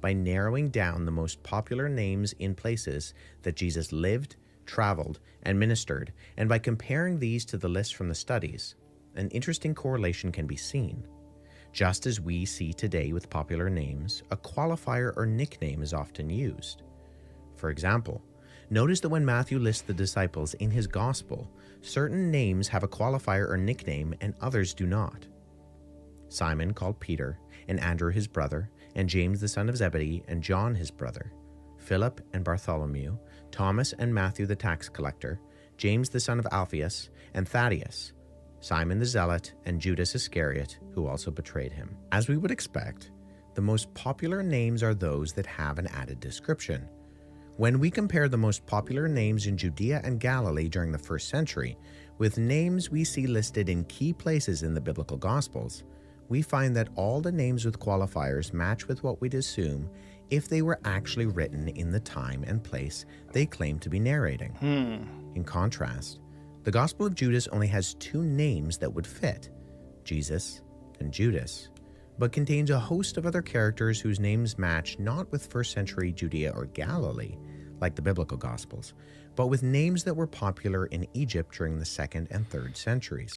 by narrowing down the most popular names in places that Jesus lived, traveled, and ministered, and by comparing these to the list from the studies, an interesting correlation can be seen. Just as we see today with popular names, a qualifier or nickname is often used. For example, notice that when Matthew lists the disciples in his gospel, certain names have a qualifier or nickname and others do not. Simon, called Peter, and Andrew his brother, and James the son of Zebedee, and John his brother, Philip and Bartholomew, Thomas and Matthew the tax collector, James the son of Alphaeus, and Thaddeus, Simon the Zealot, and Judas Iscariot, who also betrayed him. As we would expect, the most popular names are those that have an added description. When we compare the most popular names in Judea and Galilee during the first century with names we see listed in key places in the biblical Gospels, we find that all the names with qualifiers match with what we'd assume if they were actually written in the time and place they claim to be narrating. In contrast, the Gospel of Judas only has two names that would fit, Jesus and Judas, but contains a host of other characters whose names match not with first century Judea or Galilee, like the biblical Gospels, but with names that were popular in Egypt during the 2nd and 3rd centuries.